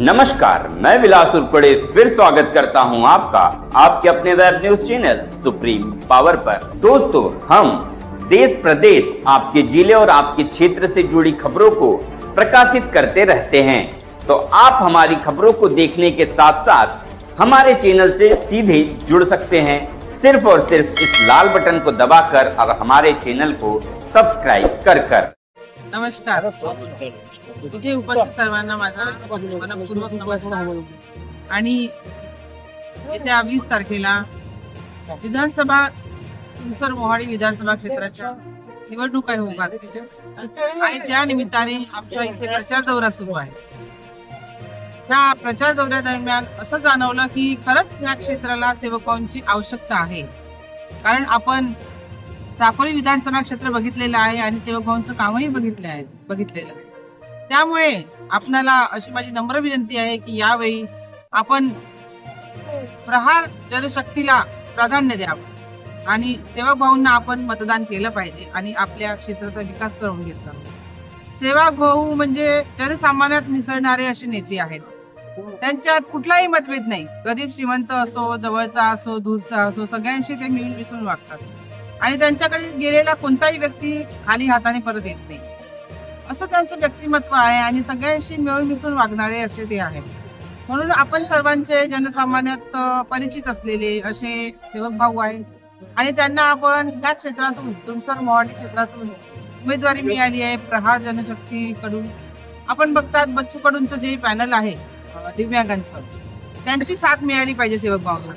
नमस्कार, मैं विलास उर्पड़े फिर स्वागत करता हूं आपका आपके अपने web news channel Supreme Power पर। दोस्तों, हम देश प्रदेश, आपके जिले और आपके क्षेत्र से जुड़ी खबरों को प्रकाशित करते रहते हैं। तो आप हमारी खबरों को देखने के साथ साथ हमारे चैनल से सीधे जुड़ सकते हैं, सिर्फ और सिर्फ इस लाल बटन को दबाकर और हमारे चैनल को सब्सक्राइब कर। नमस्कार। इथे उपस्थित सर्वांना माझा मनपूर्वक नमस्कार। आणि येत्या 20 तारखेला विधानसभा तुमसर मोहाडी विधानसभा क्षेत्राच्या निवडणुका होतात आणि त्या निमित्ताने आमच्या इथे प्रचार दौरा सुरू आहे। त्या प्रचार दौऱ्यादरम्यान असं जाणवलं की खरंच या क्षेत्राला सेवकांची आवश्यकता आहे, कारण आपण साकोली विधानसभा क्षेत्र बघितलेलं आहे आणि सेवकांचं कामही बघितलेलं आहे। त्यामुळे आपणाला अशी माझी नम्र विनंती आहे की यावेळी आपण प्रहार जनशक्तीला प्राधान्य द्यावं आणि सेवक भाऊंना आपण मतदान केलं पाहिजे आणि आपल्या क्षेत्राचा विकास करून घेतला। सेवक भाऊ म्हणजे जनसामान्यात मिसळणारे असे नेते आहेत। त्यांच्यात कुठलाही मतभेद नाही, गरीब श्रीमंत असो, जवळचा असो, दूरचा असो, सगळ्यांशी ते मिळून मिसळून वागतात आणि त्यांच्याकडे गेलेला कोणताही व्यक्ती खाली हाताने परत येत नाही, असं त्यांचं व्यक्तिमत्व आहे आणि सगळ्यांशी मिळून मिसळून वागणारे असे ते आहेत। म्हणून आपण सर्वांचे जनसामान्यात परिचित असलेले असे सेवक भाऊ आहेत आणि त्यांना आपण या क्षेत्रातून तुमसर मोहाडी क्षेत्रातून उमेदवारी मिळाली आहे प्रहार जनशक्तीकडून। आपण बघतात बच्चू कडूंचं जे पॅनल आहे दिव्यांगांचं, त्यांची साथ मिळाली पाहिजे सेवक भाऊंना,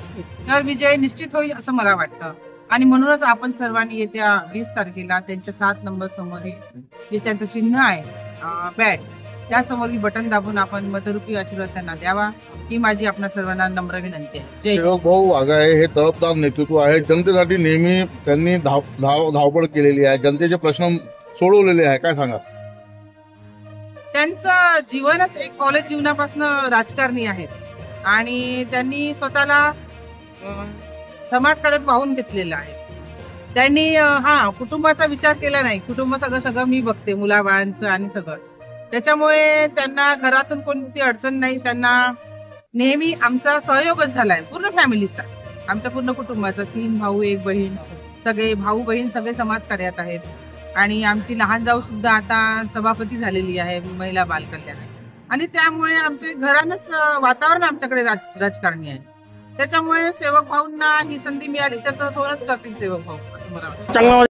तर विजय निश्चित होईल असं मला वाटतं। आणि म्हणूनच आपण सर्वांनी येत्या 20 तारखेला त्यांच्या 7 नंबर समोर जे त्यांचं चिन्ह आहे बॅट, त्या समोरील बटन दाबून आपण मतरूपी आशीर्वाद त्यांना द्यावा, ही माझी आपल्या सर्वांना नम्र विनंती आहे। सेवक भाऊ आगाये हे तळपदार नेतृत्व आहे। जनतेसाठी नेहमी त्यांनी धावपळ केलेली आहे, जनतेचे प्रश्न सोडवलेले आहे। काय सांगा? त्यांचं जीवनच एक कॉलेज जीवनापासून राजकारणी आहेत आणि त्यांनी स्वतःला समाजकार्यात वाहून घेतलेलं आहे। त्यांनी कुटुंबाचा विचार केला नाही, कुटुंब सगळं मी बघते, मुलाबाळांचं आणि सगळं, त्याच्यामुळे त्यांना घरातून कोणती अडचण नाही। त्यांना नेहमी आमचा सहयोगच झालाय, पूर्ण फॅमिलीचा, आमच्या पूर्ण कुटुंबाचा, 3 भाऊ 1 बहीण, सगळे भाऊ बहीण सगळे समाजकार्यात आहेत आणि आमची लहान जाऊ सुद्धा आता सभापती झालेली आहे महिला बाल कल्याण, आणि त्यामुळे आमचे घरानच वातावरण आमच्याकडे राजकारणी आहे। त्याच्यामुळे सेवक भाऊंना ही संधी मिळाली, त्याचं सोनच करतील सेवक भाऊ असं मला वाटतं।